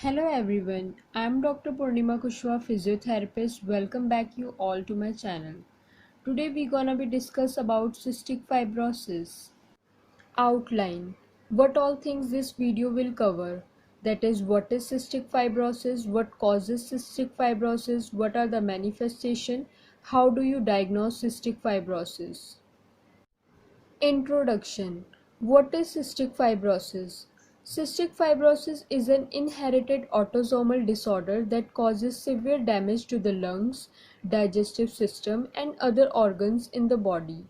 Hello everyone, I am Dr. Purnima Kushwaha, physiotherapist. Welcome back you all to my channel. Today we gonna be discuss about cystic fibrosis. Outline. What all things this video will cover. That is, what is cystic fibrosis, what causes cystic fibrosis, what are the manifestation, how do you diagnose cystic fibrosis. Introduction. What is cystic fibrosis? Cystic fibrosis is an inherited autosomal disorder that causes severe damage to the lungs, digestive system, and other organs in the body.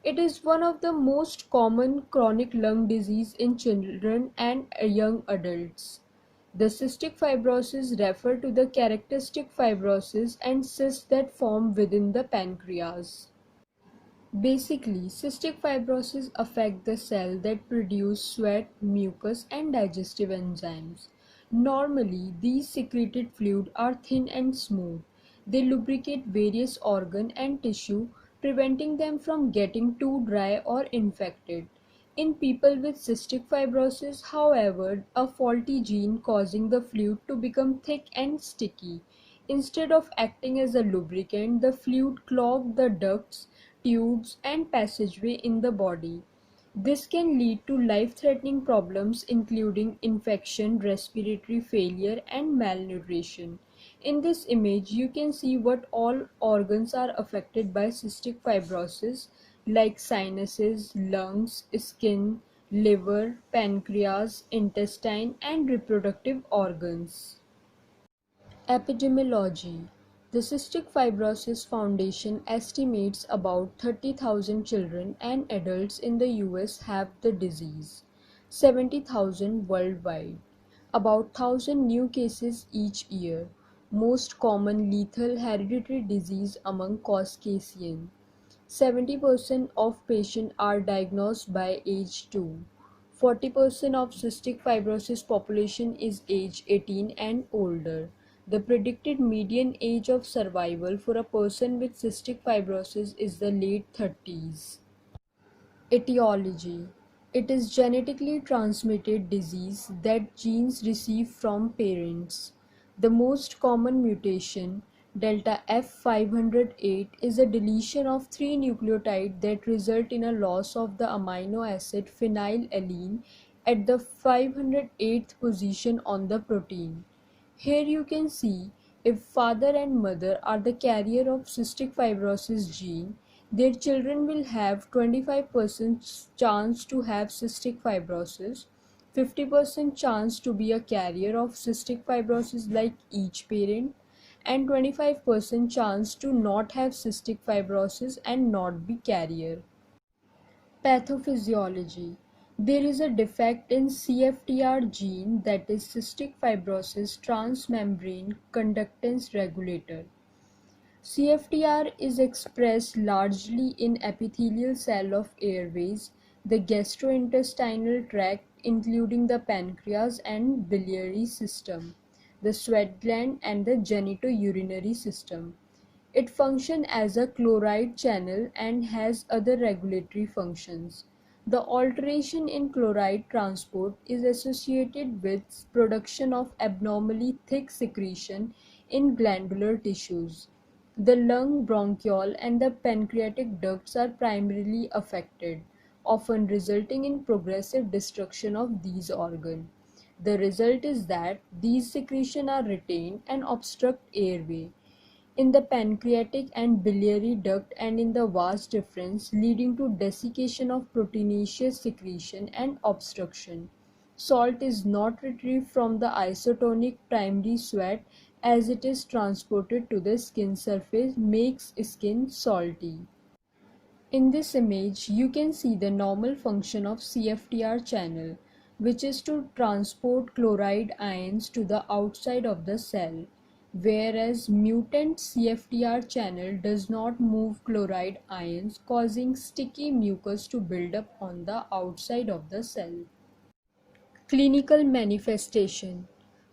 It is one of the most common chronic lung disease in children and young adults. The cystic fibrosis refer to the characteristic fibrosis and cysts that form within the pancreas. Basically, cystic fibrosis affect the cell that produce sweat, mucus, and digestive enzymes. Normally, these secreted fluid are thin and smooth. They lubricate various organ and tissue, preventing them from getting too dry or infected. In people with cystic fibrosis, however, a faulty gene causing the fluid to become thick and sticky. Instead of acting as a lubricant, the fluid clogs the ducts, tubes, and passageway in the body. This can lead to life-threatening problems including infection, respiratory failure, and malnutrition. In this image, you can see what all organs are affected by cystic fibrosis, like sinuses, lungs, skin, liver, pancreas, intestine, and reproductive organs. Epidemiology. The Cystic Fibrosis Foundation estimates about 30,000 children and adults in the US have the disease, 70,000 worldwide. About 1,000 new cases each year. Most common lethal hereditary disease among Caucasian. 70% of patients are diagnosed by age 2. 40% of cystic fibrosis population is age 18 and older. The predicted median age of survival for a person with cystic fibrosis is the late 30s. Etiology. It is genetically transmitted disease that genes receive from parents. The most common mutation, delta F508, is a deletion of 3 nucleotides that result in a loss of the amino acid phenylalanine at the 508th position on the protein. Here you can see if father and mother are the carrier of cystic fibrosis gene, their children will have 25% chance to have cystic fibrosis, 50% chance to be a carrier of cystic fibrosis like each parent, and 25% chance to not have cystic fibrosis and not be carrier. Pathophysiology. There is a defect in CFTR gene, that is cystic fibrosis transmembrane conductance regulator. CFTR is expressed largely in epithelial cell of airways, the gastrointestinal tract including the pancreas and biliary system, the sweat gland and the genitourinary system. It functions as a chloride channel and has other regulatory functions. The alteration in chloride transport is associated with production of abnormally thick secretion in glandular tissues. The lung, bronchiole, and the pancreatic ducts are primarily affected, often resulting in progressive destruction of these organs. The result is that these secretions are retained and obstruct airway in the pancreatic and biliary duct and in the vas deferens, leading to desiccation of proteinaceous secretion and obstruction. Salt is not retrieved from the isotonic primary sweat as it is transported to the skin surface, makes skin salty. In this image, you can see the normal function of CFTR channel, which is to transport chloride ions to the outside of the cell, whereas mutant CFTR channel does not move chloride ions, causing sticky mucus to build up on the outside of the cell. Clinical manifestation.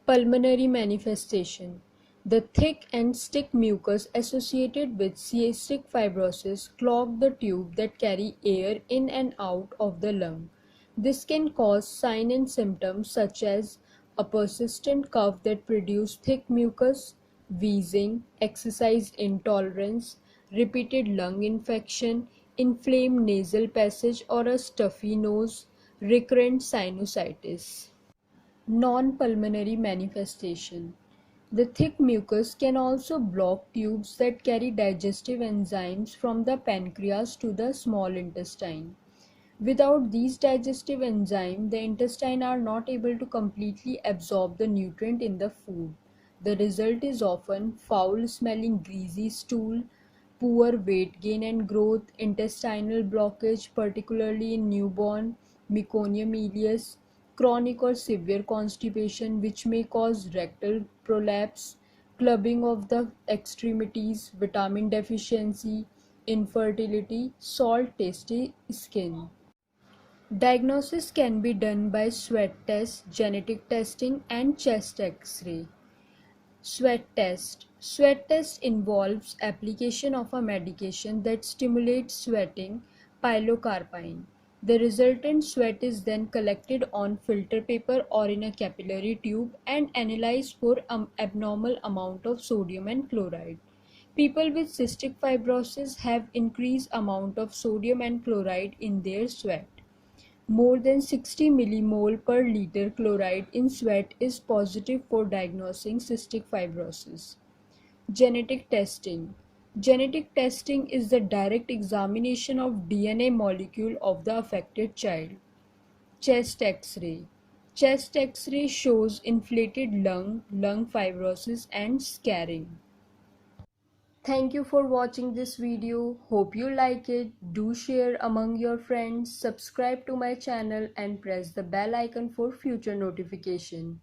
Pulmonary manifestation. The thick and stick mucus associated with cystic fibrosis clog the tube that carry air in and out of the lung. This can cause signs and symptoms such as a persistent cough that produces thick mucus, wheezing, exercise intolerance, repeated lung infection, inflamed nasal passage or a stuffy nose, recurrent sinusitis. Non-pulmonary manifestation. The thick mucus can also block tubes that carry digestive enzymes from the pancreas to the small intestine. Without these digestive enzymes, the intestine are not able to completely absorb the nutrient in the food. The result is often foul-smelling greasy stool, poor weight gain and growth, intestinal blockage, particularly in newborn, meconium ileus, chronic or severe constipation which may cause rectal prolapse, clubbing of the extremities, vitamin deficiency, infertility, salt-tasty skin. Diagnosis can be done by sweat test, genetic testing, and chest X-ray. Sweat test. Sweat test involves application of a medication that stimulates sweating, pilocarpine. The resultant sweat is then collected on filter paper or in a capillary tube and analyzed for abnormal amount of sodium and chloride. People with cystic fibrosis have increased amount of sodium and chloride in their sweat. More than 60 millimole per liter chloride in sweat is positive for diagnosing cystic fibrosis. Genetic testing. Genetic testing is the direct examination of DNA molecule of the affected child. Chest X-ray. Chest X-ray shows inflated lung fibrosis and scarring. Thank you for watching this video. Hope you like it. Do share among your friends. Subscribe to my channel and press the bell icon for future notification.